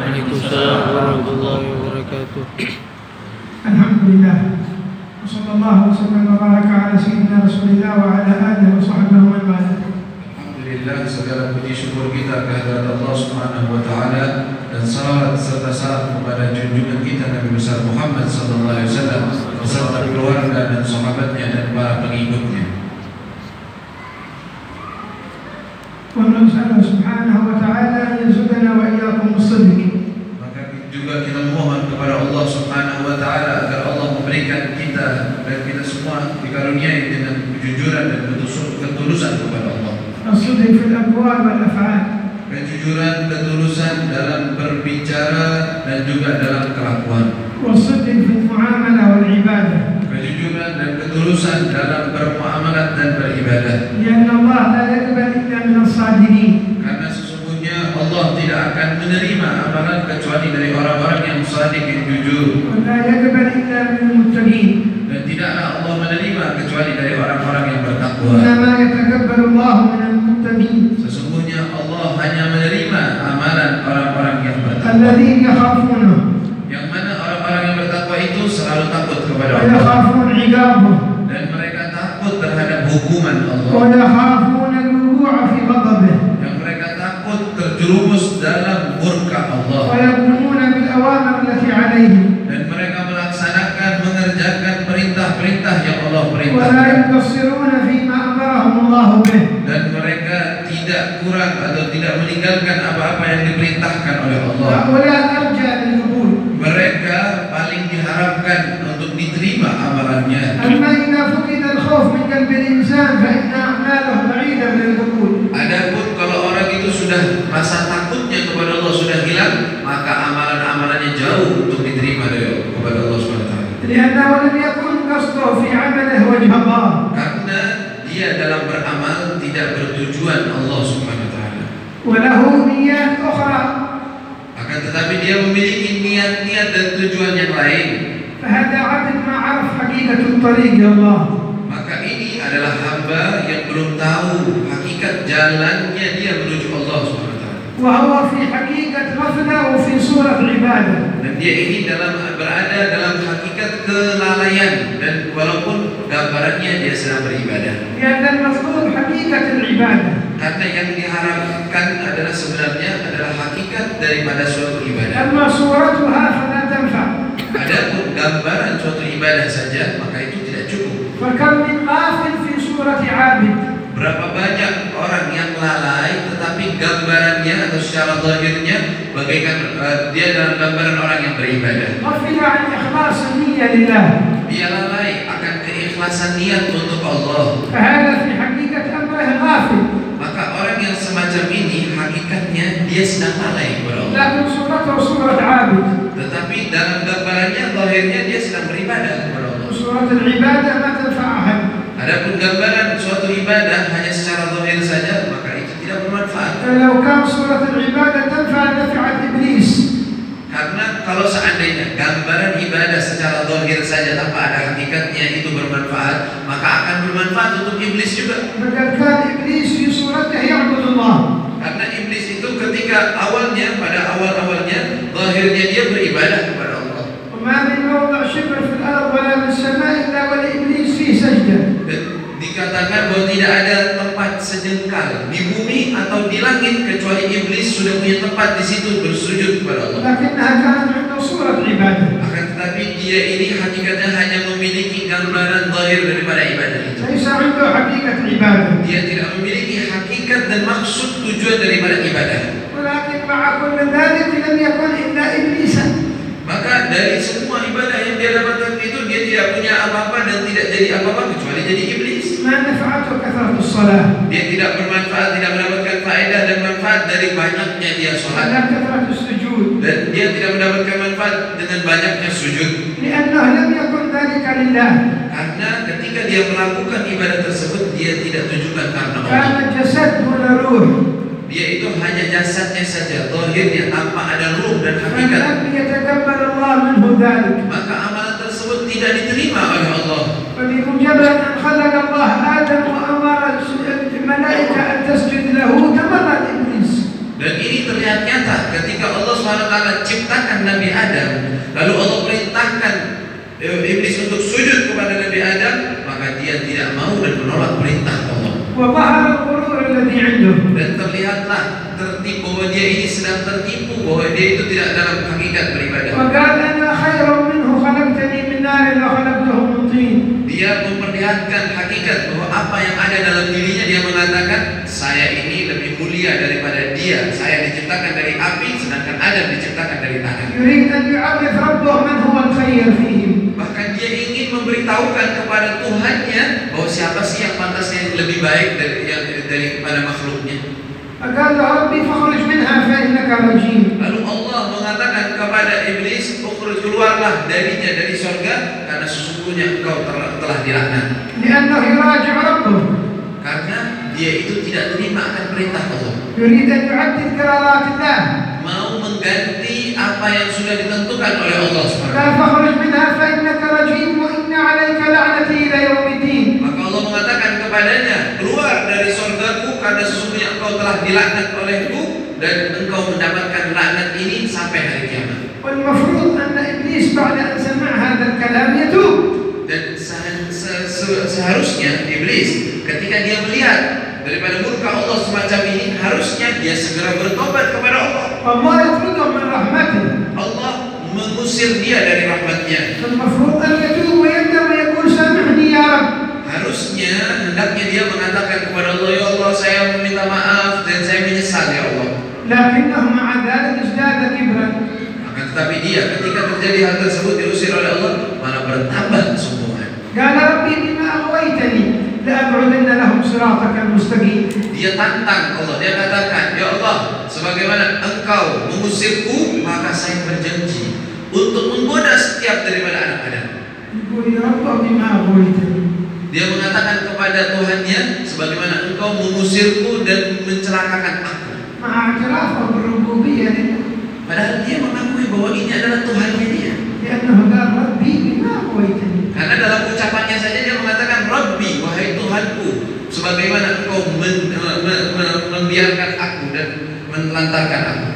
Waalaikumsalam warahmatullahi wabarakatuh. Alhamdulillah. Wassallallahu wasallam wa baraka ala sayyidina Rasulillah wa ala alihi wa sahbihi wa man wala. Alhamdulillah, segala puji syukur kita kehadirat Allah Subhanahu wa taala dan salawat serta salam kepada junjungan kita Nabi besar Muhammad sallallahu alaihi wasallam beserta keluarga dan sahabatnya dan para pengikutnya. Wa nas'aluhu subhanahu wa ta'ala an yarzuqana wa iyyakum as-sidq. Maka juga kita mohon kepada Allah Subhanahu wa taala agar Allah memberikan kita dan kita semua dikaruniai dengan kejujuran dan ketulusan kepada Allah. As-sidq fil aqwal wal af'al. Kejujuran, ketulusan dalam berbicara dan juga dalam kelakuan. Was-sidq fil muamalah wal ibadah. Kejujuran dan ketulusan dalam bermuamalah dan beribadah. Lianna Allah la yaqbal illa min as-sadiqin. Karena sesungguhnya Allah tidak akan menerima amalan kecuali dari orang-orang yang shadiq, yang jujur. Wa la yaqbal illa min al-muttaqin. Dan tidaklah Allah menerima kecuali dari orang-orang yang bertakwa. Innama yataqabbalu Allah min al-muttaqin. Sesungguhnya Allah hanya menerima amalan orang-orang yang bertakwa. Alladhina yakhafunahu. Yang mana orang-orang yang bertakwa itu selalu takut kepada Wa Allah. yakhafuna 'iqabahu. Dan mereka takut terhadap hukuman Allah. Wa yakhafuna al-wuqu'a fi ghadabihi. Yang mereka takut terjerumus dalam murka Allah. ويقومون بالأوامر التي عليهم Dan mereka melaksanakan, mengerjakan perintah-perintah yang Allah ولا perintahkan. يقصرون فيما أمرهم الله به. Dan mereka tidak kurang atau tidak meninggalkan apa-apa yang diperintahkan oleh Allah. هؤلاء أرجى للقبول. Mereka paling diharapkan untuk diterima amalannya. أما إذا فقد الخوف من قلب الإنسان فإن أعماله بعيدة من القبول. Adapun kalau orang itu sudah rasa takutnya kepada Allah sudah hilang, maka amalan-amalannya jauh untuk diterima dari kepada Allah Subhanahu wa taala. لأنه لم يكن قصده في عمله وجه الله. Karena dia dalam beramal tidak bertujuan Allah Subhanahu wa taala. وله نيات أخرى. Akan tetapi dia memiliki niat-niat dan tujuan yang lain. فهذا عبد ما عرف حقيقة الطريق يا الله. Maka ini adalah hamba yang belum tahu hakikat jalannya dia menuju Allah Subhanahu wa taala. وهو في حقيقة غفلة وفي صورة عبادة. Dan dia ini berada dalam hakikat kelalaian dan walaupun gambarannya dia sedang beribadah. لأن المطلوب حقيقة العبادة. Karena yang diharapkan adalah sebenarnya adalah hakikat daripada suatu ibadah. أما صورتها فلا تنفع. Adapun gambaran suatu ibadah saja maka itu tidak cukup. فكم من غافل في صورة عابد. Berapa banyak orang yang lalai tetapi gambarannya atau secara zahirnya bagaikan dia dalam gambaran orang yang beribadah. غفل عن إخلاص النية لله. Dia lalai akan keikhlasan niat untuk Allah. فهذا في حقيقة أمره غافل. Maka orang yang semacam ini hakikatnya dia sedang lalai kepada Allah. لكن صورته صورة عابد. Tetapi dalam gambarannya zahirnya dia sedang beribadah kepada Allah. صورة العبادة ما تنفع أحد. Adapun gambaran suatu ibadah hanya secara zahir saja maka itu tidak bermanfaat. لو كان صورة العبادة تنفع نفعت إبليس. Karena kalau seandainya gambaran ibadah secara zahir saja tanpa ada hakikatnya itu bermanfaat, maka akan bermanfaat untuk iblis juga. بدل كان إبليس في صورته يعبد الله. Karena iblis itu ketika awalnya pada awal-awalnya zahirnya dia beribadah kepada Allah. وما من موضع شبر في الأرض ولا في السماء إلا ولإبليس فيه سجدة. Dan dikatakan bahwa tidak ada tempat sejengkal di bumi atau di langit kecuali iblis sudah punya tempat di situ bersujud kepada Allah. لكنها كانت عنده صورة عبادة. Akan tetapi dia ini hakikatnya hanya memiliki gambaran zahir daripada ibadah itu. ليس عنده حقيقة عبادة. Dia tidak memiliki hakikat dan maksud tujuan daripada ibadah. ولكن مع كل ذلك لم يكن إلا إبليسا. Maka dari semua ibadah yang dia dapatkan itu dia tidak punya apa-apa dan tidak jadi apa-apa kecuali jadi iblis. ما نفعته كثرة الصلاة. Dia tidak bermanfaat, tidak mendapatkan faedah dan manfaat dari banyaknya dia ولا sholat. كثرة السجود. Dan dia tidak mendapatkan manfaat dengan banyaknya sujud. لأنه لم يكن ذلك لله. Karena ketika dia melakukan ibadah tersebut dia tidak tujukan karena Allah. كان الجسد دون روح. Dia itu hanya jasadnya saja, zahirnya tanpa ada ruh dan hakikat. فلم يتقبل الله منه ذلك. Maka amalan tersebut tidak diterima oleh Allah. فبمجرد أن خلق الله آدم وأمر الملائكة أن تسجد له تمرد إبليس. Dan ini terjadi terlihat nyata ketika Allah SWT ciptakan Nabi Adam, lalu Allah perintahkan iblis untuk sujud kepada Nabi Adam, maka dia tidak mau dan menolak perintah Allah. وظهر الغرور الذي عنده. Dan terlihatlah tertipu bahwa dia ini sedang tertipu, bahwa dia itu tidak dalam hakikat beribadah. وقال أنا خير منه خلقتني من نار وخلقته من طين. Dia memperlihatkan hakikat bahwa apa yang ada dalam dirinya, dia mengatakan saya ini lebih mulia daripada dia. Saya diciptakan dari api, sedangkan Adam diciptakan dari tanah. يريد أن يعرف ربه من هو الخير فيهم. Bahkan dia ingin memberitahukan kepada Tuhannya bahwa siapa sih yang pantasnya lebih baik daripada makhluknya. فقال له ربي فاخرج منها فإنك رجيم. Lalu Allah mengatakan kepada iblis, "Ukhruj, keluarlah darinya, dari surga, karena sesungguhnya engkau telah dilaknat." لأنه يراجع ربه. Karena dia itu tidak terima akan perintah Allah. يريد أن يعدل قرارات الله. Mau mengganti apa yang sudah ditentukan oleh Allah SWT. قال فاخرج منها فإنك رجيم وإن عليك لعنتي إلى يوم الدين. Maka Allah mengatakan kepadanya, keluar dari surgaku karena sesungguhnya engkau telah dilaknat olehku dan engkau mendapatkan laknat ini sampai hari kiamat. والمفروض أن إبليس بعد أن سمع هذا الكلام يتوب. Dan seharusnya iblis ketika dia melihat daripada murka Allah semacam ini, harusnya dia segera bertobat kepada Allah. والله يطرده من رحمته. Allah mengusir dia dari rahmatnya. فالمفروض أن يتوب ويندم ويقول سامحني يا رب. Harusnya hendaknya dia mengatakan kepada Allah, ya Allah, saya meminta maaf dan saya menyesal ya Allah. لكنه مع ذلك ازداد كبرا. Akan tetapi dia ketika terjadi hal tersebut diusir oleh Allah, malah bertambah kesombongan. قال ربي بما أغويتني لأقعدن لهم صراطك المستقيم. Dia tantang Allah, dia katakan, ya Allah, sebagaimana engkau mengusirku, maka saya berjanji untuk menggoda setiap daripada anak Adam. يقول يا رب بما أغويتني. Dia mengatakan kepada Tuhannya, sebagaimana engkau mengusirku dan mencelakakan aku. مع اعترافه بالربوبية لله. Padahal dia mengakui bahwa ini adalah Tuhannya dia. لأنه قال ربي بما أغويتني. Karena dalam ucapannya saja dia mengatakan Rabbi, wahai Tuhanku, sebagaimana engkau membiarkan aku dan menelantarkan aku.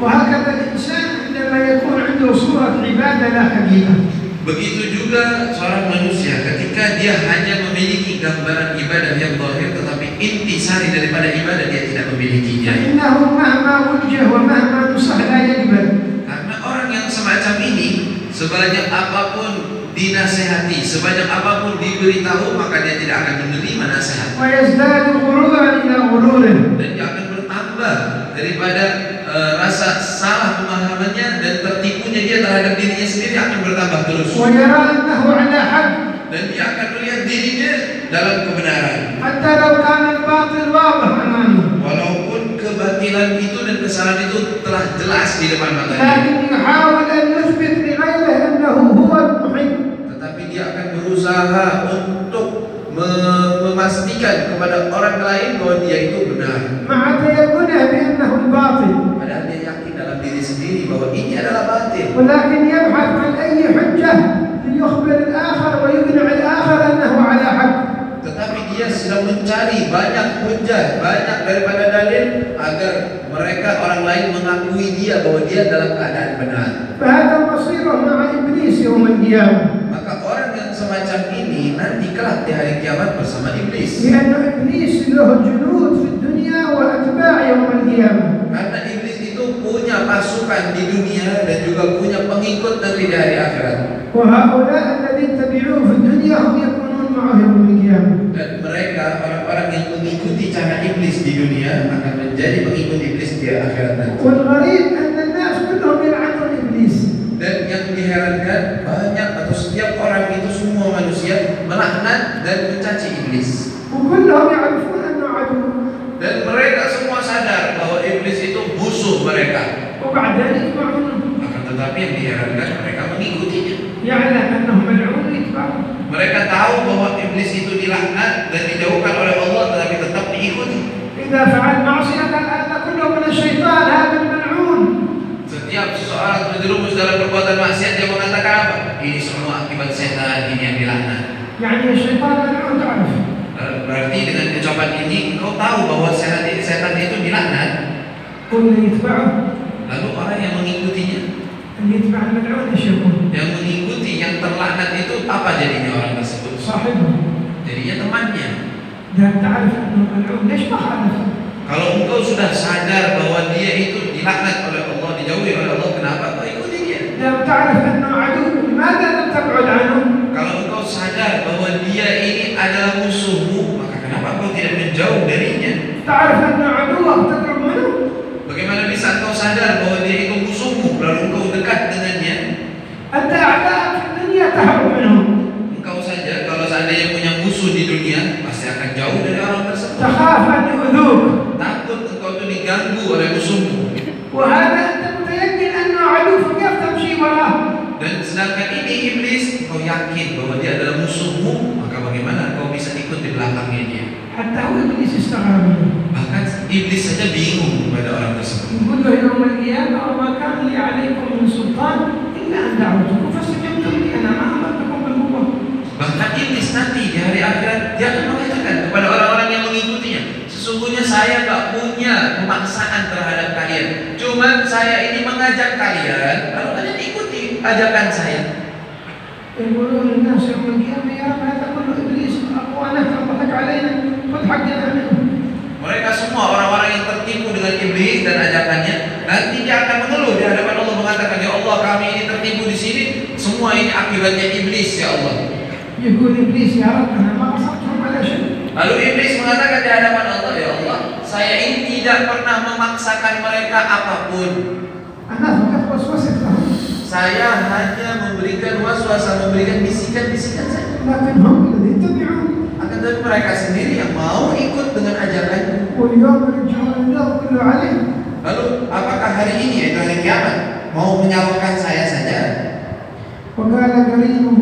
وهكذا الإنسان عندما يكون عنده صورة عبادة لا حقيقة. Begitu juga seorang manusia ketika dia hanya memiliki gambaran ibadah yang zahir, tetapi intisari daripada ibadah dia tidak memilikinya. فإنه مهما وجه ومهما نصح لا يقبل. Karena orang yang semacam ini, sebanyak apapun dinasehati, sebanyak apapun diberitahu, maka dia tidak akan menerima nasihat. ويزداد غرورا إلى غروره. Dan dia akan bertambah daripada rasa salah pemahamannya dan tertipunya dia terhadap dirinya sendiri akan bertambah terus. ويرى أنه على حق. Dan dia akan melihat dirinya dalam kebenaran. حتى لو كان الباطل واضح أمامه. Walaupun kebatilan itu dan kesalahan itu telah jelas di depan matanya. لكن يحاول أن يثبت لغيره أنه هو المحق. Tetapi dia akan berusaha untuk memastikan kepada orang lain bahwa dia itu benar. مع تيقنه بأنه الباطل. Padahal dia yakin dalam diri sendiri bahwa ini adalah batil. ولكن يبحث عن أي حجة ليخبر الآخر ويقنع الآخر أنه على حق. Tetapi dia sedang mencari banyak hujah, banyak daripada dalil agar mereka orang lain mengakui dia bahwa dia dalam keadaan benar. فهذا مصيره مع إبليس يوم القيامة. Maka orang yang semacam ini nanti kelak di hari kiamat bersama iblis. لأن إبليس له جنود في الدنيا وأتباع يوم القيامة. Karena iblis itu punya pasukan di dunia dan juga punya pengikut nanti di hari akhirat. وهؤلاء الذين تبعوه في الدنيا هم يكونون معه يوم القيامة. Dan mereka orang-orang yang mengikuti cara iblis di dunia akan menjadi pengikut iblis di akhirat nanti. والغريب أن الناس كلهم يلعنون إبليس. Dan yang diherankan, banyak atau setiap orang itu semua manusia melaknat dan mencaci iblis. وكلهم يعرفون أنه عدو. Dan mereka semua sadar bahwa iblis itu musuh mereka. وبعد ذلك يتبعونه. Akan tetapi yang diherankan, mereka mengikutinya. يعلم أنه ملعون يتبعه. Mereka tahu bahwa iblis itu dilaknat dan dijauhkan oleh Allah, tetapi tetap diikuti. إذا فعل معصية قال هذا كله من الشيطان هذا الملعون. Setiap seseorang terjerumus dalam perbuatan maksiat, dia mengatakan apa? Ini semua akibat setan, ini yang dilaknat. يعني الشيطان ملعون تعرف. Berarti dengan ucapan ini engkau tahu bahwa setan itu dilaknat. واللي يتبعه Lalu orang yang mengikutinya, اللي يتبع الملعون ايش يكون؟ yang mengikuti yang terlaknat itu apa jadinya orang tersebut? صاحبه. Jadinya temannya. إذا تعرف أنه ملعون ليش ما خالفه؟ Kalau engkau sudah sadar bahwa dia itu dilaknat oleh Allah, dijauhi oleh Allah, kenapa kau ikuti dia? إذا تعرف أنه عدو لماذا لم تبعد عنه؟ Kalau engkau sadar bahwa dia ini adalah musuhmu, maka kenapa kau tidak menjauh darinya? تعرف أنه عدوك تقرب منه؟ Bagaimana bisa engkau sadar bahwa dia itu musuhmu, lalu engkau dekat dengannya? أنت أعداءك في الدنيا تهرب منهم. Engkau saja kalau seandainya punya musuh di dunia, pasti akan jauh dari orang tersebut. تخاف أن يؤذوك. Takut engkau itu diganggu oleh musuhmu. وهذا أنت متيقن أنه عدو فكيف تمشي وراه؟ Dan sedangkan ini iblis, engkau yakin bahwa dia adalah musuhmu, maka bagaimana engkau bisa ikut di belakangnya dia? حتى هو إبليس استغرب منه. Bahkan iblis saja bingung kepada orang tersebut. يقول له يوم القيامة وما كان لي عليكم من سلطان إلا أن دعوتكم فاستجبتم لي أنا ما أمرتكم بالقوة. Bahkan iblis nanti di hari akhirat dia akan mengatakan kepada orang-orang yang mengikutinya, sesungguhnya saya tak punya pemaksaan terhadap kalian. Cuman saya ini mengajak kalian, lalu kalian ikuti ajakan saya. يقولون الناس يوم القيامة يا رب هذا كله إبليس أخوانك ضحك علينا خذ حقنا منه. Mereka semua orang-orang yang tertipu dengan iblis dan ajakannya, nanti dia akan mengeluh di hadapan Allah mengatakan, ya Allah kami ini tertipu di sini, semua ini akibatnya iblis ya Allah. يقول إبليس يا رب أنا ما قصرتهم على شيء. Lalu iblis mengatakan di hadapan Allah, ya Allah, saya ini tidak pernah memaksakan mereka apapun. أنا فقط وسوست لهم. Saya hanya memberikan waswasa, memberikan bisikan-bisikan saja. لكن هم الذين يتبعون. Akan tetapi mereka sendiri yang mau ikut dengan ajakannya. واليوم يرجعون النار كله عليه. Lalu apakah hari ini yaitu hari kiamat mau menyalahkan saya saja? وقال قرينه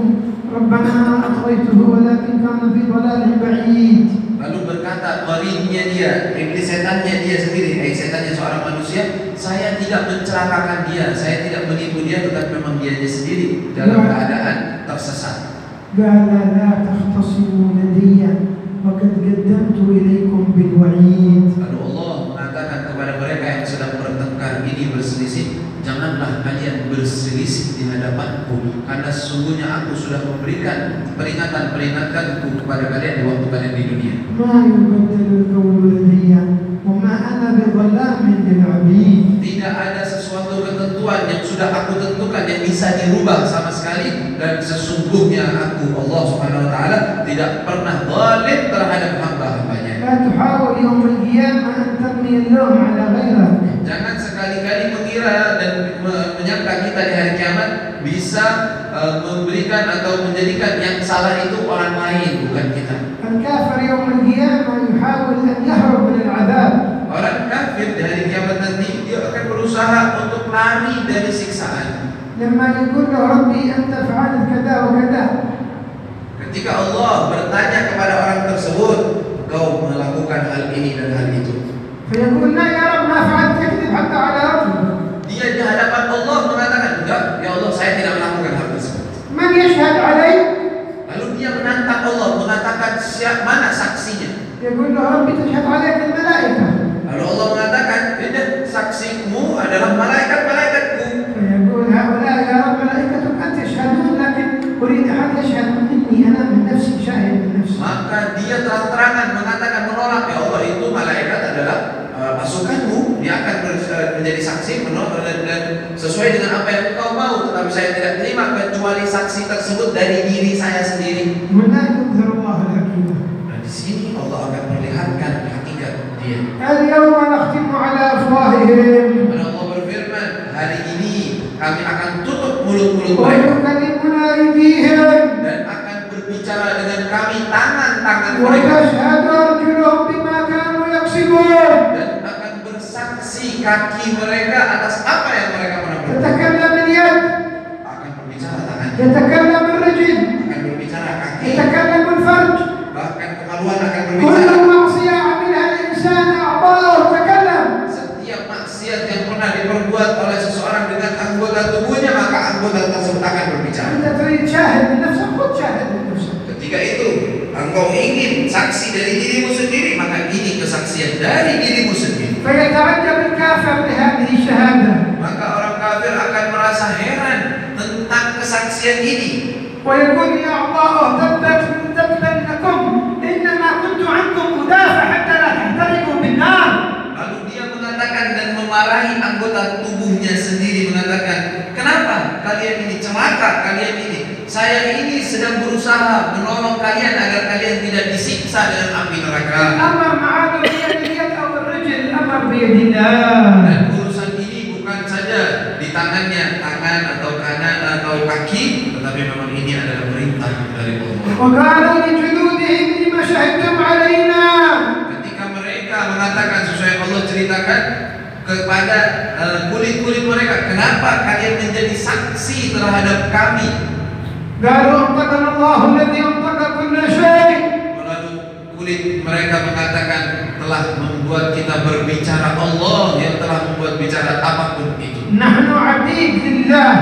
ربنا ما أطغيته ولكن كان في ضلال بعيد. Lalu berkata qarinnya dia, iblis setannya dia sendiri, setannya seorang manusia, saya tidak mencelakakan dia, saya tidak menipu dia, tetapi memang dianya sendiri dalam keadaan tersesat. قال لا تختصموا لدي وقد قدمت إليكم بالوعيد. Lalu Allah mengatakan kepada mereka yang sedang bertengkar ini berselisih, janganlah kalian berselisih di hadapanku, karena sesungguhnya aku sudah memberikan peringatan-peringatanku kepada kalian di waktu kalian di dunia. ما يبدل القول لدي وما أنا بظلام للعبيد. Tidak ada sesuatu ketentuan yang sudah aku tentukan yang bisa dirubah sama sekali, dan sesungguhnya aku Allah Subhanahu wa taala tidak pernah zalim terhadap hamba-hambanya. لا تحاول يوم القيامة أن تبني اللوم على غيرك. Jangan sekali-kali mengira dan menyangka kita di hari kiamat bisa memberikan atau menjadikan yang salah itu orang lain, bukan kita. الكافر يوم القيامة يحاول أن يهرب من العذاب. Orang kafir di hari kiamat nanti dia akan berusaha untuk lari dari siksaan. لما يقول له ربي أنت فعلت كذا وكذا. Ketika Allah bertanya kepada orang tersebut, kau melakukan hal ini dan hal itu. فيقول لا يا رب ما فعلت يكذب حتى على ربي. Dia di hadapan Allah mengatakan, enggak, ya Allah saya tidak melakukan hal tersebut. من يشهد علي؟ Lalu dia menantang Allah, mengatakan mana saksinya? يقول له ربي تشهد عليك الملائكة. Lalu Allah mengatakan, tidak, saksimu adalah malaikat-malaikatku. فيقول هؤلاء يا رب ملائكتك أنت يشهدون لكن أريد أحد يشهد مني أنا من نفسي شاهد من نفسي. Maka dia terang-terangan mengatakan menolak, ya Allah itu malaikat adalah pasukanmu, dia akan menjadi saksi dan sesuai dengan apa yang engkau mau, tetapi saya tidak terima kecuali saksi tersebut dari diri saya sendiri. هنا يظهر الله الحكيمة. Nah di sini Allah akan perlihatkan hakikat dia. اليوم نختم على أفواههم. Karena Allah berfirman, hari ini kami akan tutup mulut-mulut mereka ويكلمنا أيديهم. dan akan berbicara dengan kami tangan-tangan mereka وتشهد أرجلهم بما كانوا يكسبون. dan akan bersaksi kaki mereka atas apa yang mereka pernah berbuat. تتكلم اليد. Akan berbicara tangan, يتكلم الرجل. akan berbicara kaki, يتكلم الفرج. bahkan kemaluan akan كل berbicara. معصية عملها الإنسان أعضاءه تتكلم. Setiap maksiat yang pernah diperbuat oleh seseorang dengan anggota tubuhnya, maka anggota tersebut akan berbicara. أنت تريد شاهد من نفسك خذ شاهد من نفسك. Ketika itu engkau ingin saksi dari dirimu sendiri, maka ini kesaksian dari dirimu sendiri. فيتعجب الكافر يتأثر بهذه الشهادة maka orang kafir akan merasa heran tentang kesaksian ini. ويقول يا الله تبا لكم إنما كنت عنكم أدافع حتى لا تحترقوا بالنار. Lalu dia mengatakan dan memarahi anggota tubuhnya sendiri, mengatakan, kenapa kalian ini celaka, kalian ini, saya ini sedang berusaha menolong kalian agar kalian tidak disiksa dengan api neraka. أمر معاذ بيد اليد أو الرجل أمر بيد الله. Dan urusan ini bukan saja di tangannya, tangan atau kanan atau kaki, tetapi memang ini adalah perintah dari Allah. وقالوا لجلودهم لما شهدتم علينا. Ketika mereka mengatakan sesuai yang Allah ceritakan kepada kulit-kulit mereka, kenapa kalian menjadi saksi terhadap kami? قالوا أنطقنا الله الذي أنطق كل شيء. Lalu kulit mereka mengatakan, telah membuat kita berbicara Allah yang telah membuat bicara apapun itu. نحن عبيد لله.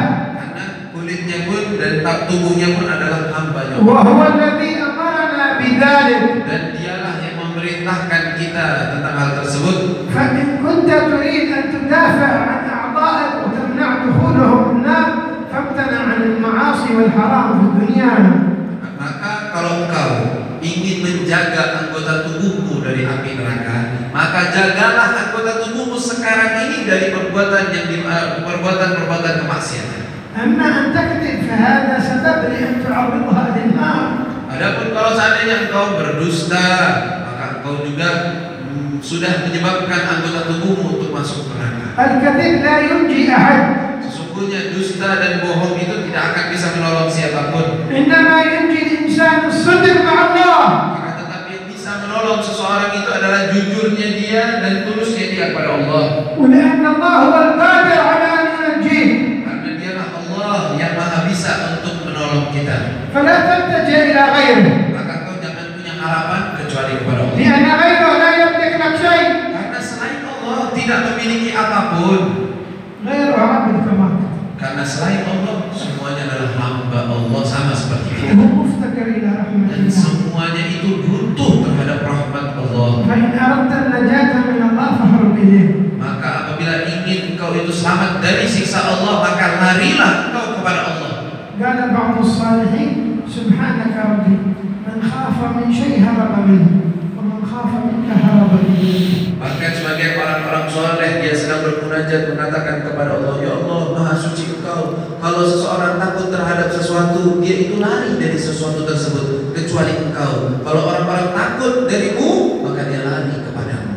Karena kulitnya pun dan tubuhnya pun adalah hamba-Nya. وهو الذي أمرنا بذلك. Dan dialah yang memerintahkan kita tentang hal tersebut. فإن كنت تريد أن تدافع عن أعضائك وتمنع دخولهم النار فامتنع عن المعاصي والحرام في الدنيا. Maka kalau engkau ingin menjaga anggota tubuhmu dari api neraka, maka jagalah anggota tubuhmu sekarang ini dari perbuatan kemaksiatan. أما أن تكذب فهذا سبب لأن تعرضها للنار. Adapun kalau seandainya engkau berdusta, maka engkau juga sudah menyebabkan anggota tubuhmu untuk masuk neraka. الكذب لا ينجي أحد. Sesungguhnya dusta dan bohong itu tidak akan bisa menolong siapapun. إنما ينجي الإنسان الصدق مع الله. Maka tetapi yang bisa menolong seseorang itu adalah jujurnya dia dan tulusnya dia kepada Allah. ولأن الله هو القادر على أن ينجيه. Karena dialah Allah yang maha bisa untuk menolong kita. فلا تتجه إلى غيره. Maka kau jangan punya harapan kecuali kepada Allah. لأن غيره لا يملك لك شيء. Karena selain Allah tidak memiliki apapun. غيره عبد كما. Karena selain Allah semuanya adalah hamba Allah sama seperti kita. وهو مفتقر إلى رحمة Dan الله. semuanya itu butuh terhadap rahmat Allah. فإن أردت النجاة من الله فاهرب إليه. Maka apabila ingin engkau itu selamat dari siksa Allah, maka larilah engkau kepada Allah. قال بعض الصالحين سبحانك ربي من خاف من شيء هرب منه ومن خاف منك هرب إليه. Bahkan sebagai orang-orang soleh dia sedang bermunajat mengatakan kepada Allah, ya Allah maha suci Engkau. Kalau seseorang takut terhadap sesuatu, dia itu lari dari sesuatu tersebut kecuali Engkau. Kalau orang-orang takut darimu, maka dia lari kepadamu.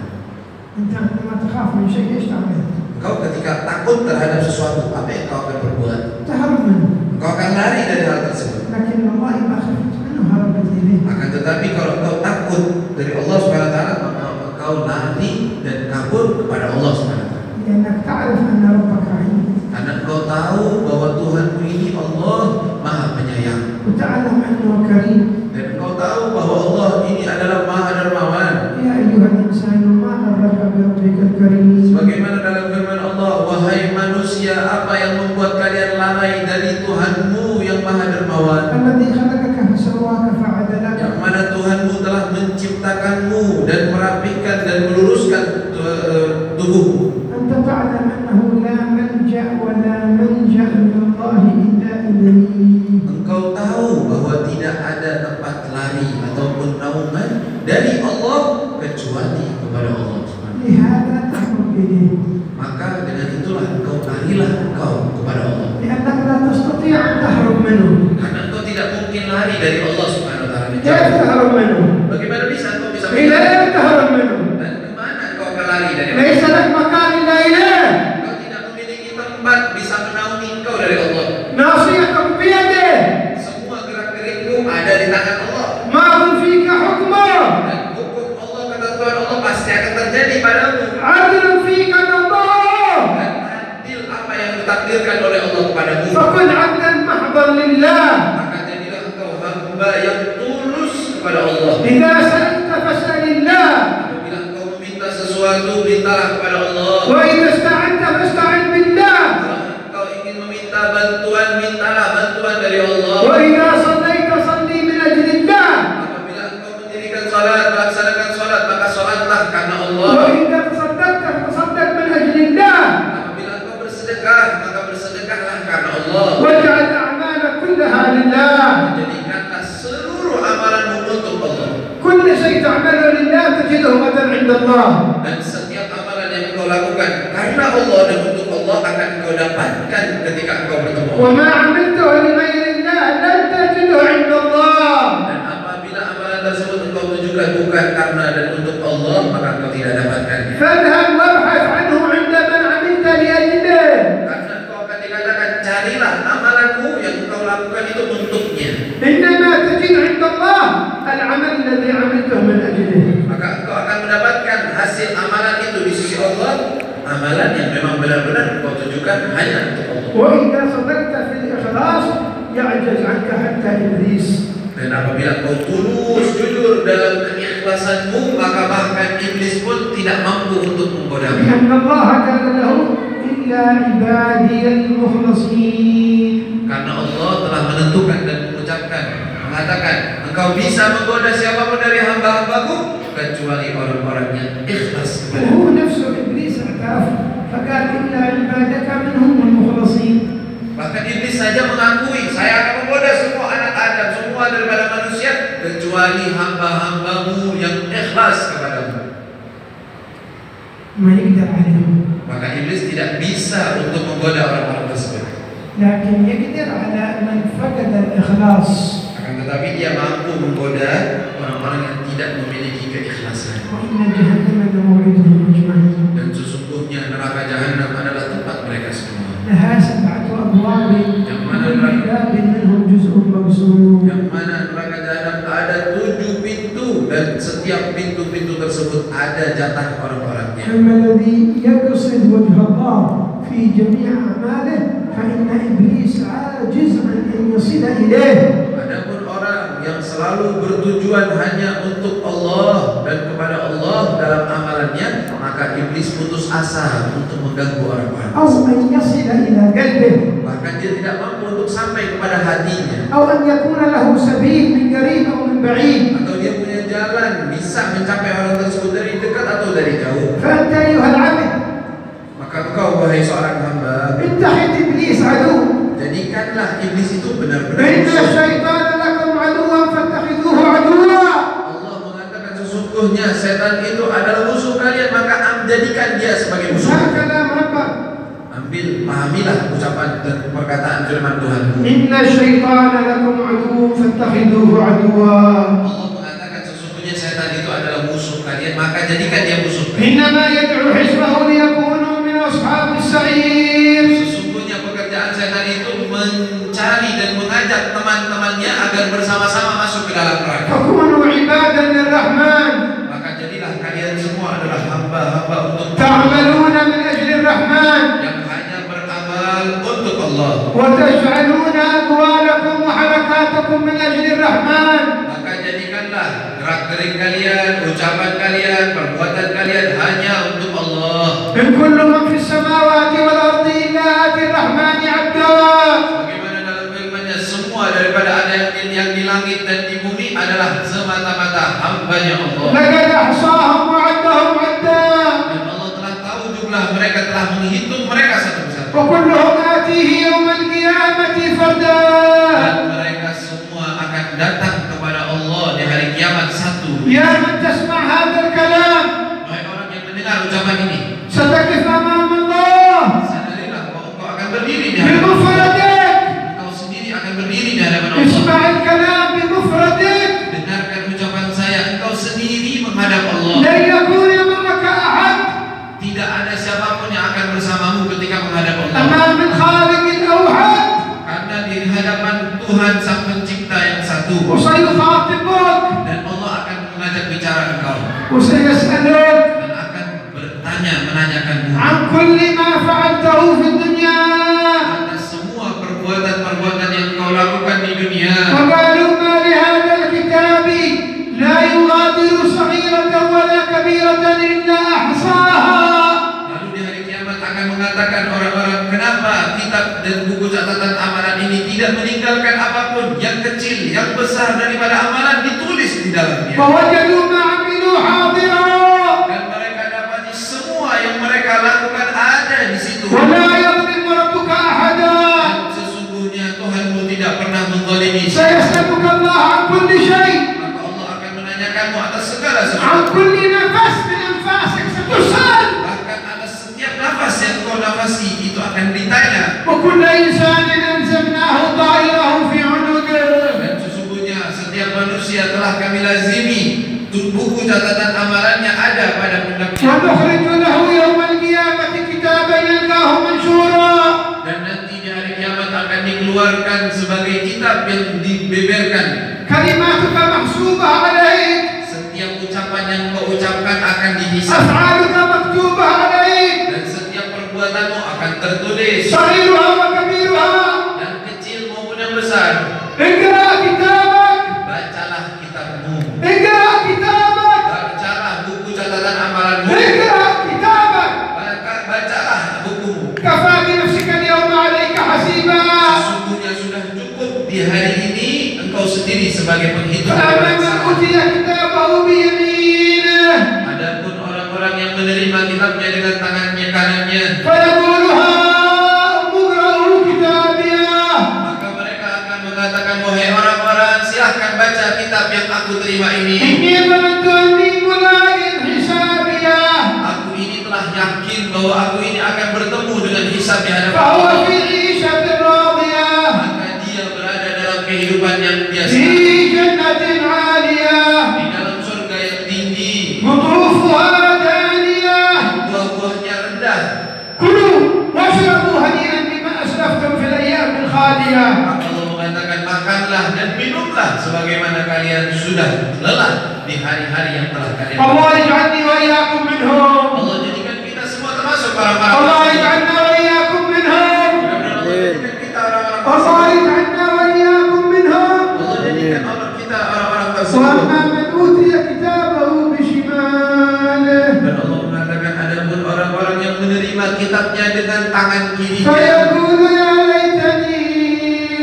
أنت عندما تخاف من شيء إيش تعمل؟ Engkau ketika takut terhadap sesuatu, apa yang kau akan berbuat? تهرب منه. Engkau akan lari dari hal tersebut. لكن الله إذا خفت منه هربت إليه. Akan tetapi kalau engkau takut dari Allah Subhanahu wa taala, maka engkau lari dan kabur kepada Allah Subhanahu wa taala. لأنك تعرف أن ربك عليم. Karena engkau tahu bahwa Tuhanmu ini Allah Maha Penyayang. وتعلم أنه كريم. Dan engkau tahu bahwa Allah ini adalah Maha Dermawan. يا أيها الإنسان ما غرك بربك الكريم. Sebagaimana dalam firman Allah, wahai manusia, apa yang membuat kalian lalai dari Tuhanmu yang Maha Dermawan? الذي خلقك فسواك فعدلك. Yang mana Tuhanmu telah menciptakanmu dan merapikan dan meluruskan tubuhmu. أنت تعلم أنه لا ملجأ ولا منجأ من الله إلا إليه. Engkau tahu bahwa tidak ada tempat lari ataupun naungan dari Allah kecuali kepada Allah. لهذا تهرب إليه. Maka dengan itulah engkau larilah engkau kepada Allah. لأنك لا تستطيع أن تهرب منه. Karena engkau tidak mungkin lari dari Allah Subhanahu wa taala. كيف تهرب منه؟ Bagaimana bisa engkau bisa إلى أين تهرب منه؟ dan kemana engkau akan lari dari Allah? ليس لك مكان إلا إليه. Engkau tidak memiliki tempat bisa menaungi engkau dari Allah. ناصيتك بيده. Semua gerak-gerikmu ada di tangan Allah. ماض فيك حكمه. Dan hukum Allah, ketentuan Allah pasti akan terjadi padamu. عدل فيك قضاء. Dan adil apa yang ditakdirkan oleh Allah kepadamu. فكن عبدا محضا لله. Maka jadilah engkau hamba yang tulus kepada Allah. إذا سألت فاسأل الله. Apabila engkau meminta sesuatu, mintalah kepada Allah. وإذا استعنت فاستعن بالله. Kalau engkau ingin meminta bantuan, mintalah bantuan dari Allah. وإذا صليت صلي من أجل الله. Apabila engkau mendirikan salat, melaksanakan salat, maka salatlah karena Allah. وإذا تصدقت فتصدق من أجل karena Allah. واجعل الأعمال كلها لله. Jadikanlah seluruh amalanmu untuk Allah. كل شيء تعمله لله تجده غدا عند الله. Dan setiap amalan yang engkau lakukan karena Allah dan untuk Allah akan engkau dapatkan ketika engkau bertemu. وما عملته لغير الله لن تجده عند الله. Dan apabila amalan tersebut engkau tujukan bukan karena dan untuk Allah, maka engkau tidak dapatkannya. فاذهب وابحث عنه عند من عملت لأجله. Karena engkau akan dikatakan carilah amalanmu yang engkau lakukan itu untuknya. إنما تجد عند الله العمل الذي عملته من أجله. Maka engkau akan mendapatkan hasil amalan itu di sisi Allah, amalan yang memang benar-benar engkau tujukan hanya untuk Allah. وإذا صدقت في الإخلاص يعجز عنك حتى إبليس. Dan apabila kau tulus jujur dalam keikhlasanmu, maka bahkan iblis pun tidak mampu untuk menggodamu. لأن الله قال له إلا عبادي المخلصين. Karena Allah telah menentukan dan mengucapkan, mengatakan, engkau bisa menggoda siapapun dari hamba-hambaku kecuali orang-orang yang ikhlas kepada. وهو نفسه إبليس اعترف فقال إلا عبادك منهم المخلصين. Bahkan iblis saja mengakui, saya akan menggoda semua anak Adam, semua daripada manusia kecuali hamba-hambamu yang ikhlas kepadamu. ما يقدر عليهم. Maka iblis tidak bisa untuk menggoda orang-orang tersebut. لكن يقدر على من فقد الإخلاص. Akan tetapi dia mampu menggoda orang-orang yang tidak memiliki keikhlasan. وإن جهنم لموعدهم أجمعين. Dan sesungguhnya neraka jahanam adalah tempat mereka semua. لها 7 أبواب Yang mana وكل باب منهم جزء مقسوم. Yang mana neraka jahanam ada 7 pintu dan setiap pintu-pintu tersebut ada jatah orang-orangnya. أما الذي يقصد وجه الله في جميع أعماله فإن إبليس عاجز عن أن يصل إليه. Adapun orang yang selalu bertujuan hanya untuk Allah dan kepada Allah dalam amalannya, maka iblis putus asa untuk mengganggu orang-orang. أو أن يصل إلى قلبه. Bahkan dia tidak mampu untuk sampai kepada hatinya. أو أن يكون له سبيل من قريب أو من بعيد. Atau dia punya jalan bisa mencapai orang tersebut dari dekat atau dari jauh. فأنت أيها العبد Maka engkau wahai seorang hamba, اتخذ إبليس عدو. jadikanlah iblis itu benar-benar فإن musuh. الشيطان لكم عدوا فاتخذوه عدوا. Allah mengatakan sesungguhnya setan itu adalah musuh kalian, maka jadikan dia sebagai musuh. هذا كلام ربك. Ambil, pahamilah ucapan dan perkataan firman Tuhanmu. إن الشيطان لكم عدو فاتخذوه عدوا. Allah mengatakan sesungguhnya setan itu adalah musuh kalian, maka jadikan dia musuh kalian. إنما يدعو حزبه ليكونوا من أصحاب السعير. Sesungguhnya pekerjaan setan itu mencari dan mengajak teman-temannya agar bersama-sama masuk ke dalam neraka. فكونوا عبادا للرحمن Maka jadilah kalian semua adalah hamba-hamba untuk تعملون من أجل الرحمن yang hanya beramal untuk Allah. وتجعلون أقوالكم وحركاتكم من أجل الرحمن. Maka jadikanlah gerak-gerik kalian, ucapan kalian, perbuatan kalian hanya untuk Allah. إن كل من في السماوات والأرض إلا آتي الرحمن عبدا. Bagaimana dalam firman-Nya, semua daripada ada yang di langit dan di bumi adalah semata-mata hamba-Nya Allah. لقد أحصاهم وعدهم عدا. Dan Allah telah tahu jumlah mereka, telah menghitung mereka satu-satu. وكلهم آتيه يوم القيامة فردا. Dan mereka semua akan datang kepada Allah di hari kiamat satu. يا من تسمع هذا الكلام Wahai orang yang mendengar ucapan ini, ستقف أمام الله sadarilah bahwa engkau akan berdiri di hadapan Allah. بمفردك. Engkau sendiri akan berdiri di hadapan Allah. اسمع الكلام بمفردك. Dengarkan ucapan saya, engkau sendiri menghadap Allah. لن يكون معك أحد Tidak ada siapapun yang akan bersamamu ketika menghadap Allah. أمام الخالق الأوحد. Karena di hadapan Tuhan Sang Pencipta yang satu. وسيخاطبك Dan Allah akan mengajak bicara engkau وسيسألك dan akan bertanya, menanyakanmu عن كل ما فعلته في الدنيا. atas semua perbuatan-perbuatan yang engkau lakukan di dunia. وقالوا ما لهذا الكتاب لا يغادر صغيرة ولا كبيرة إلا أحصاها. Lalu di hari kiamat akan mengatakan orang-orang, kenapa kitab dan buku catatan amalan ini tidak meninggalkan apapun, yang kecil, yang besar daripada amalan ditulis di dalamnya. ووجدوا ما عملوا حاضرا Dan mereka dapati semua yang mereka lakukan ada di situ. ولا يظلم ربك أحدا. menzalimi. سيسألك الله عن كل شيء. Maka Allah akan menanyakanmu atas segala عن sesuatu. كل نفس من أنفاسك ستسأل. Bahkan atas setiap nafas yang kau nafasi itu akan ditanya. وكل إنسان ألزمناه طائره في عنقه. Dan sesungguhnya setiap manusia telah kami lazimi buku catatan amalannya ada pada pundaknya. ونخرج له يوم القيامة كتابا يلقاه منشورا. Dan nanti di hari kiamat akan dikeluarkan sebagai kitab yang dibeberkan. كلماتك محسوبة عليك. Setiap ucapan yang kau ucapkan akan dihisab. أفعالك مكتوبة عليك. Dan setiap perbuatanmu akan tertulis. صغيرها وكبيرها. Yang kecil maupun yang besar. اقرأ كتابك. Bacalah kitabmu. اقرأ كتابك. Bacalah buku catatan amalanmu. اقرأ كتابك. Bacalah bukumu. كفى بنفسك اليوم عليك حسيبا. Sesungguhnya sudah cukup di hari ini engkau sendiri sebagai penghitung. فأما من أوتي كتابه بيمينه. Adapun orang-orang yang menerima kitabnya dengan tangannya kanannya, فيقول هاؤم اقرءوا كتابيه. maka mereka akan mengatakan, wahai orang-orang, silahkan baca kitab yang aku terima ini. إني ظننت أني ملاق حسابيه. Aku ini telah yakin bahwa aku ini akan bertemu dengan hisab di hadapan فهو Allah. في عيشة راضية. Maka dia berada dalam kehidupan yang biasa, في جنة عالية. di dalam surga yang tinggi, قطوفها دانية. buah-buahnya rendah. كلوا واشربوا هنيئا بما أسلفتم في الأيام الخالية. Maka Allah mengatakan, makanlah dan minumlah sebagaimana kalian sudah lelah di hari-hari yang telah kalian lalui. الله يجعلني وإياكم منهم. Allah jadikan kita semua termasuk الله orang-orang. يجعلنا وإياكم منهم. Mudah-mudahan Allah jadikan kita orang-orang الله tersebut. يجعلنا وإياكم منهم. Allah jadikan kita orang-orang tersebut. وأما من أوتي كتابه بشماله Dan Allah mengatakan, adapun orang-orang yang menerima kitabnya dengan tangan kirinya, فيقول يا ليتني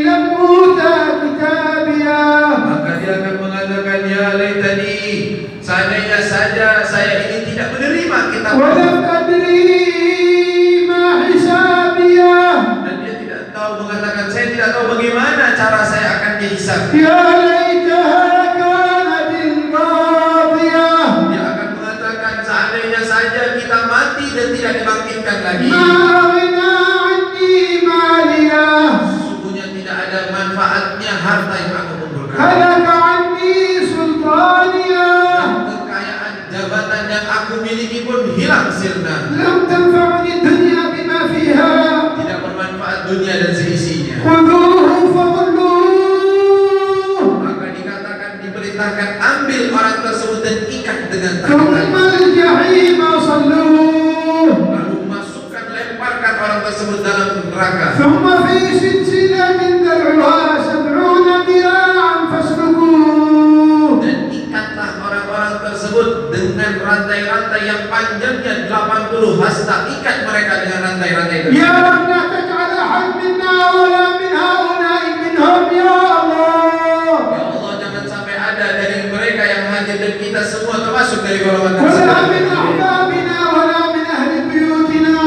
لم أوت كتابيه. maka dia akan mengatakan, ya laitani, seandainya saja saya ini tidak menerima kitab. ولم أدري ما حسابيه. Dan dia tidak tahu, mengatakan, saya tidak tahu bagaimana cara saya akan dihisab. يا ليتها كانت القاضية. Dia akan mengatakan, seandainya saja kita mati dan tidak dibangkitkan lagi. ما أغنى عني ماليه. Sesungguhnya tidak ada manfaatnya harta yang aku kumpulkan. هلك عني سلطانيه. Dan kekayaan jabatan yang aku miliki pun hilang sirna. لم تنفعني الدنيا بما فيها. Tidak bermanfaat dunia dan seisinya. خذوه فغلوه. Maka dikatakan, diperintahkan, ambil orang tersebut dan ikat dengan ثم tangan. الجحيم صلوه. Lalu masukkan, lemparkan orang tersebut dalam neraka. ثم في سلسلة ذرعها 70 ذراعا فاسلكوه. Dan ikatlah orang-orang tersebut dengan rantai-rantai yang panjangnya 80 hasta. Ikat mereka dengan rantai-rantai يا tersebut. رب لا تجعل أحد منا ولا من هؤلاء منهم يا الله. Ya Allah, jangan sampai ada dari mereka yang hadir dan kita semua termasuk dari golongan ولا tersebut. من أحبابنا ولا من أهل بيوتنا.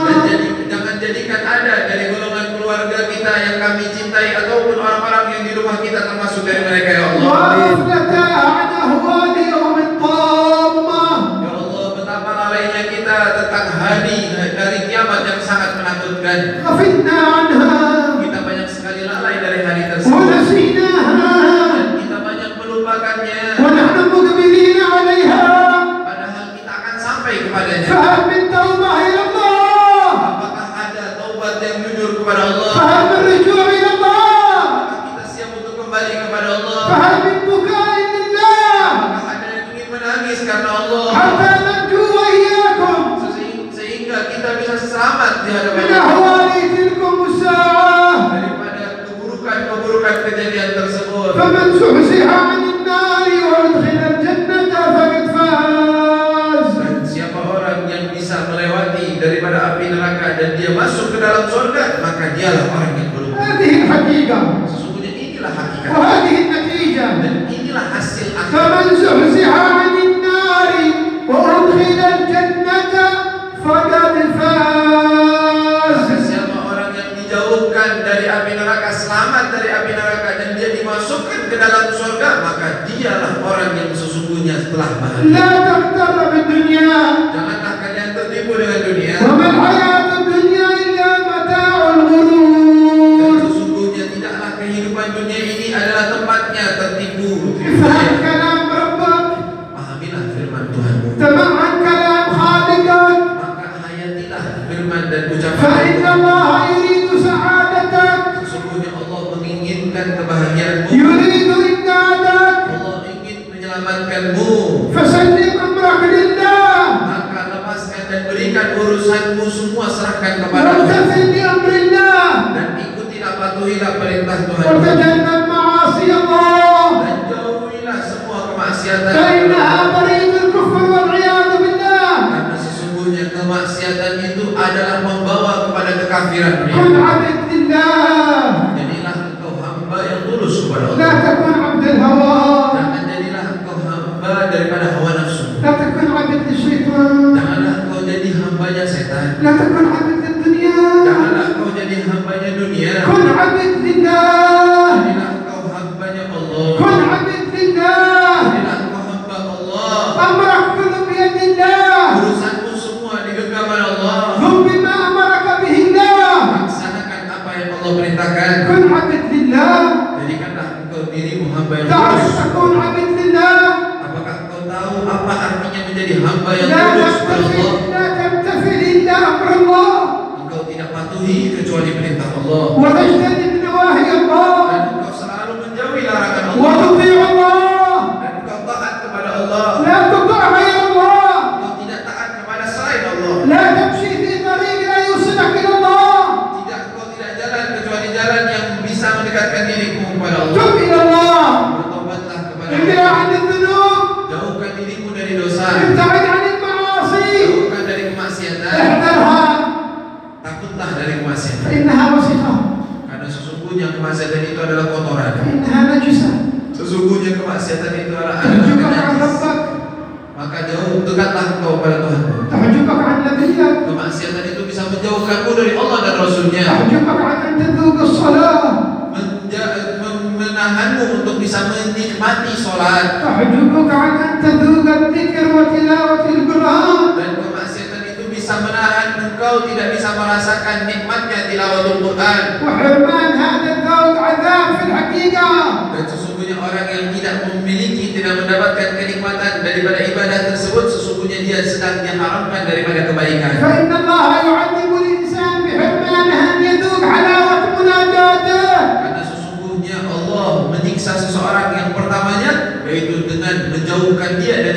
Dan jangan jadikan ada dari golongan keluarga kita yang kami cintai ataupun orang-orang yang di rumah kita termasuk dari mereka, ya Allah. وأفلت عن أهوال يوم الطامة. Ya Allah, betapa lalainya kita tentang hari dari kiamat yang sangat menakutkan. غفلنا عنها Kita banyak sekali lalai dari hari tersebut. ونسيناها Dan kita banyak melupakannya. ونحن مقبلين عليها. Padahal kita akan sampai kepadanya. فهل من توبة إلى الله؟ Apakah ada taubat yang jujur kepada Allah? فهل من رجوع إلى الله؟ Apakah kita siap untuk kembali kepada Allah? فهل من بكاء لله؟ Apakah ada yang ingin menangis karena Allah? حتى ننجو وإياكم Sehingga kita bisa selamat di hadapan من Allah أهوال تلكم الساعة. daripada keburukan kejadian tersebut. فمن زحزح عن النار وأدخل الجنة فقد فاز. Dan siapa orang yang bisa melewati daripada api neraka dan dia masuk ke dalam surga, maka dialah orang yang beruntung. هذه الحقيقة Sesungguhnya inilah hakikat وهذه النتيجة. dan inilah hasil akhir. فمن زحزح عن النار وأدخل الجنة فقد فاز. Maka siapa orang yang dijauhkan dari api neraka, selamat dari api neraka ke dalam surga, maka dialah orang yang sesungguhnya telah bahagia. لا تغتر بالدنيا Janganlah kalian tertipu dengan dunia. وما الحياة الدنيا إلا متاع Dan الغرور. sesungguhnya tidaklah kehidupan dunia ini adalah tempatnya tertipu. افهم كلام ربك، Pahamilah firman Tuhanmu. تمعن كلام خالقك، Maka hayatilah firman dan ucapan فإن Tuhan. الله يريد سعادتك، Sesungguhnya Allah menginginkan kebahagiaanmu. يريد إمدادك، Allah ingin menyelamatkanmu. فسلم أمرك لله Maka lepaskan dan berikan urusanmu semua, serahkan kepada Allah. وامتثل بأمر الله Dan ikutilah, patuhilah perintah Tuhan. وتجنب معاصي الله Dan jauhilah semua kemaksiatan. فإنها بريد الكفر والعياذ بالله. Karena sesungguhnya kemaksiatan itu adalah membawa kepada kekafiran. كن عبد لله، Jadilah engkau hamba yang tulus kepada لا Allah. تكن عبد الهوى، Jangan jadilah engkau hamba daripada hawa nafsu. لا تكن عبد للشيطان، Janganlah engkau jadi hambanya setan. لا تكن عبد للدنيا، Janganlah engkau jadi hambanya dunia. كن عبد لله، Jadilah engkau hambanya Allah. كن عبد لله. Jadilah engkau hamba Allah. أمرك كله بيد الله، Urusanmu semua di genggaman Allah. قم بما أمرك به الله، Laksanakan apa yang Allah perintahkan. كن عبد لله. Jadikanlah engkau dirimu hamba yang تعرف tulus. تكون عبد لله، Apakah engkau tahu apa artinya menjadi hamba yang لا tulus kepada Allah? تمتثل إلا أمر الله Engkau tidak patuhi kecuali perintah Allah. وتجتنب نواهي الله Dan engkau selalu menjauhi larangan Allah. وتطيع الله، Dan engkau taat kepada Allah. لا تطع غير الله، Engkau tidak taat kepada selain Allah. لا تمشي في طريق لا يوصلك إلى الله. Engkau tidak jalan kecuali jalan yang bisa mendekatkan dirimu kepada Allah. تب إلى الله، Bertobatlah kepada ابتعد Allah. عن الذنوب، Jauhkan dirimu dari dosa. ابتعد عن المعاصي، Jauhkan dari kemaksiatan. احذرها Takutlah dari kemaksiatan. فإنها وسخة، Karena sesungguhnya kemaksiatan itu adalah kotoran. فإنها نجسة Sesungguhnya kemaksiatan itu adalah تحجبك عن najis. ربك، Maka dekatlah engkau pada Tuhanmu. تحجبك عن نبيك، Kemaksiatan itu bisa menjauhkanmu dari Allah dan Rasulnya. تحجبك عن أن تذوق الصلاة، Menahanmu untuk bisa menikmati sholat. تحجبك عن أن تذوق الذكر وتلاوة القرآن، Dan kemaksiatan itu bisa menahan engkau tidak bisa merasakan nikmatnya tilawatul Quran. وحرمان هذا الذوق عذاب في الحقيقة. Dan sesungguhnya orang yang tidak memiliki, tidak mendapatkan kenikmatan daripada ibadah tersebut, sesungguhnya dia sedang diharamkan daripada kebaikan. فإن الله يعذب الإنسان بحرمانه أن يذوق حلاوة مناجاته. Karena sesungguhnya Allah menyiksa seseorang yang pertamanya, yaitu dengan menjauhkan dia dari